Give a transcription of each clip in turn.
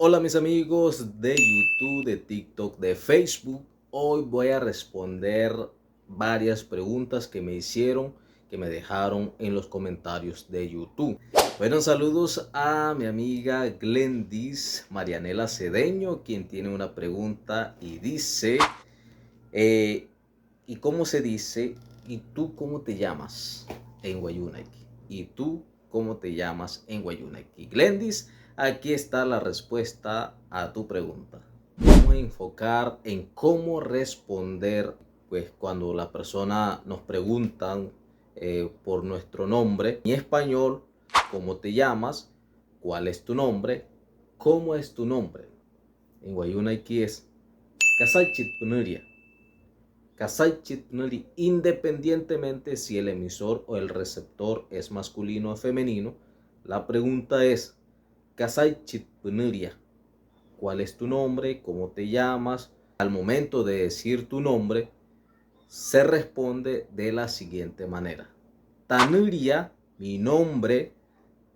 Hola mis amigos de YouTube, de TikTok, de Facebook. Hoy voy a responder varias preguntas que me hicieron, que me dejaron en los comentarios de YouTube. Bueno, saludos a mi amiga Glendis Marianela Cedeño, quien tiene una pregunta y dice, ¿y cómo se dice? ¿Y tú cómo te llamas en Wayuunaki? ¿Y tú cómo te llamas en Wayuunaki? Glendis, aquí está la respuesta a tu pregunta. Vamos a enfocar en cómo responder, pues cuando la persona nos preguntan por nuestro nombre. En español, ¿cómo te llamas? ¿Cuál es tu nombre? ¿Cómo es tu nombre? En Wayuunaki es Kasaichit Punuria. Kasaichit Punuria, independientemente si el emisor o el receptor es masculino o femenino. La pregunta es Kasaichit Punuria. ¿Cuál es tu nombre? ¿Cómo te llamas? Al momento de decir tu nombre, se responde de la siguiente manera. Tanuria, mi nombre.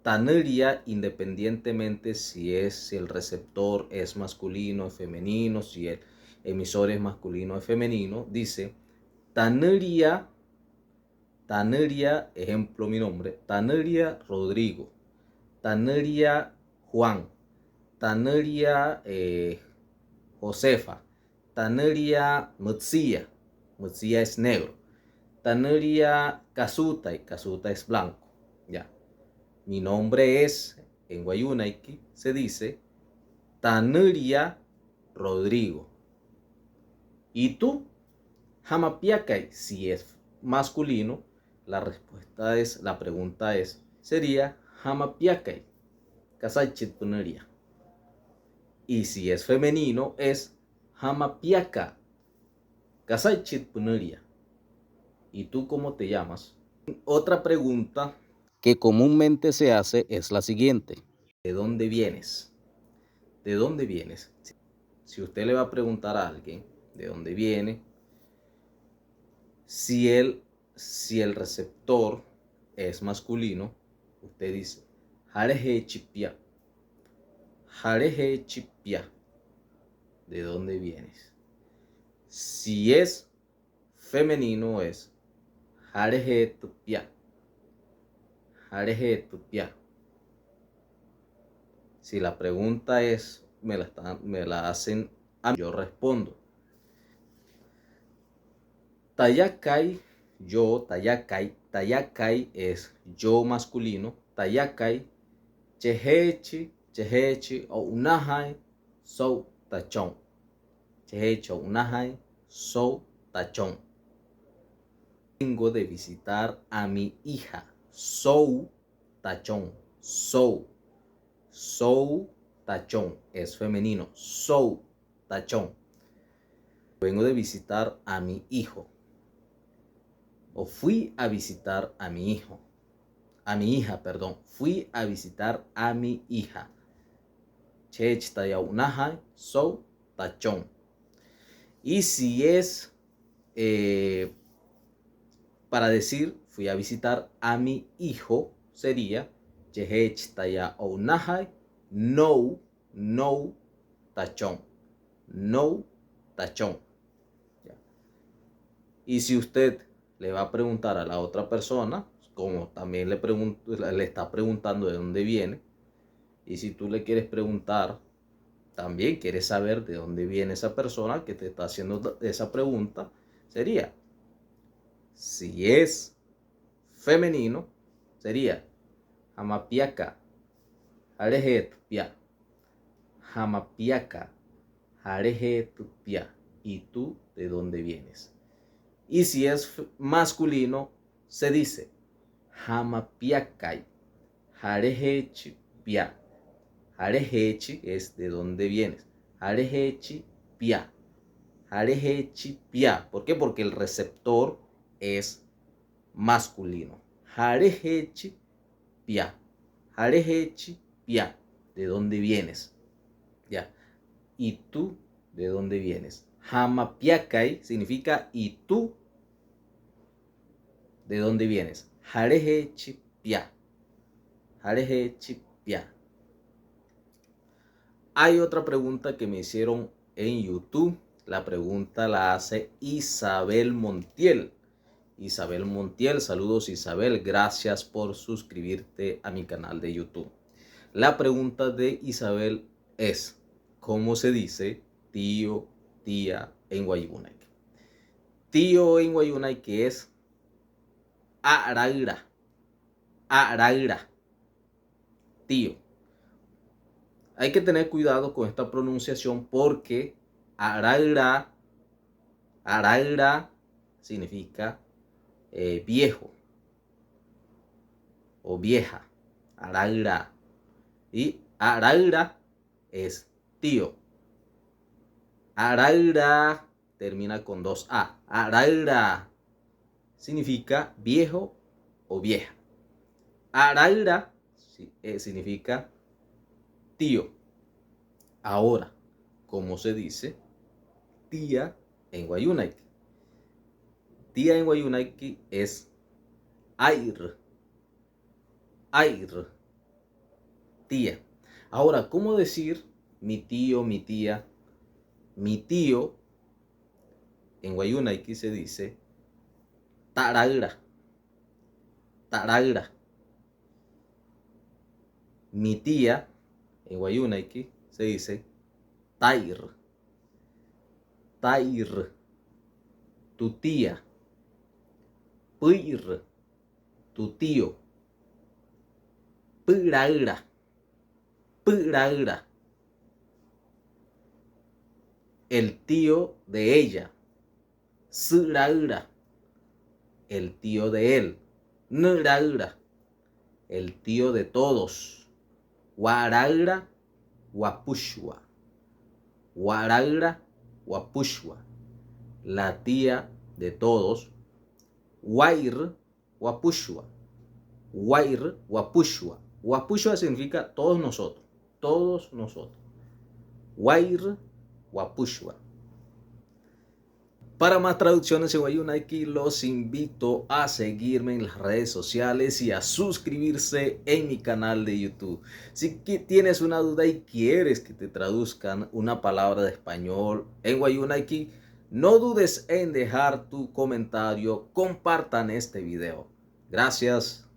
Tanuria, independientemente si el receptor es masculino o femenino, si el emisor es masculino o femenino, dice Tanuria, Tanuria, ejemplo mi nombre, Tanuria Rodrigo, Tanuria Juan, Tanuria Josefa, Tanuria Mutsia, Mutsia es negro, Tanuria Casuta, y Casuta es blanco. Ya. Mi nombre es, en Wayuunaki se dice Tanuria Rodrigo. ¿Y tú? Hamapiakai, si es masculino, la pregunta sería Hamapiakai, Kasaichit Punuria. Y si es femenino, es Hamapiaka, Kasaichit Punuria. ¿Y tú cómo te llamas? Otra pregunta que comúnmente se hace es la siguiente. ¿De dónde vienes? ¿De dónde vienes? Si usted le va a preguntar a alguien de dónde viene, si el receptor es masculino, usted dice Jareje Chipia. Jareje Chipia. ¿De dónde vienes? Si es femenino es Jareje Tupia. Jareje Tupia. Si la pregunta me la hacen a mí, yo respondo. Tayakai, yo, Tayakai. Tayakai es yo masculino. Tayakai, Chehechi, Chehechi, o Unahai, so tachón. Chehechi, o Unahai, so tachón. Vengo de visitar a mi hija. So tachón. So tachón. Es femenino. So tachón. Vengo de visitar a mi hijo. O fui a visitar a mi hijo. A mi hija, perdón. Fui a visitar a mi hija. Chech tayaunahay, so tachón. Y si es para decir fui a visitar a mi hijo, sería Chech tayaunahay, no tachón. No tachón. Y si usted le va a preguntar a la otra persona, como también le está preguntando de dónde viene, y si tú le quieres preguntar, también quieres saber de dónde viene esa persona que te está haciendo esa pregunta, sería, si es femenino, sería Hamapiaka, Jarejetupia, Hamapiaka, Jarejetupia. ¿Y tú de dónde vienes? Y si es masculino, se dice Hamapiakai, Jarehechi Pia. Jarehechi es de dónde vienes. Jarehechi Pia. Jarehechi Pia. ¿Por qué? Porque el receptor es masculino. Jarehechi Pia. Jarehechi Pia. ¿De dónde vienes? Ya. ¿Y tú de dónde vienes? Hamapiakai significa ¿y tú de dónde vienes? Jarehechi Pia. Jarehechi Pia. Hay otra pregunta que me hicieron en YouTube. La pregunta la hace Isabel Montiel. Isabel Montiel, saludos Isabel, gracias por suscribirte a mi canal de YouTube. La pregunta de Isabel es, ¿cómo se dice tío, tía en Wayuunaiqui? Tío en Wayuunaiqui es araira, araira, tío. Hay que tener cuidado con esta pronunciación porque araira, araira significa viejo o vieja, araira. Y araira es tío. Araira termina con 2A. Araira significa viejo o vieja. Araira significa tío. Ahora, ¿cómo se dice tía en Wayuunaiqui? Tía en Wayuunaiqui es air. Air. Tía. Ahora, ¿cómo decir mi tío, mi tía? Mi tío en Wayuunaiqui se dice taraira. Taraira. Mi tía en Wayuunaiqui se dice tair. Tair. Tu tía. Puir. Tu tío. Piraira. Piraira. El tío de ella. Siraira. El tío de él. Niraira. El tío de todos. Waraira. Wapushwa. Waraira. Wapushwa. La tía de todos. Wair. Wapushwa. Wair. Wapushwa. Wapushwa significa todos nosotros. Todos nosotros. Wair. Wapushwa. Para más traducciones en Wayuunaiqui los invito a seguirme en las redes sociales y a suscribirse en mi canal de YouTube. Si tienes una duda y quieres que te traduzcan una palabra de español en Wayuunaiqui, no dudes en dejar tu comentario, compartan este video. Gracias.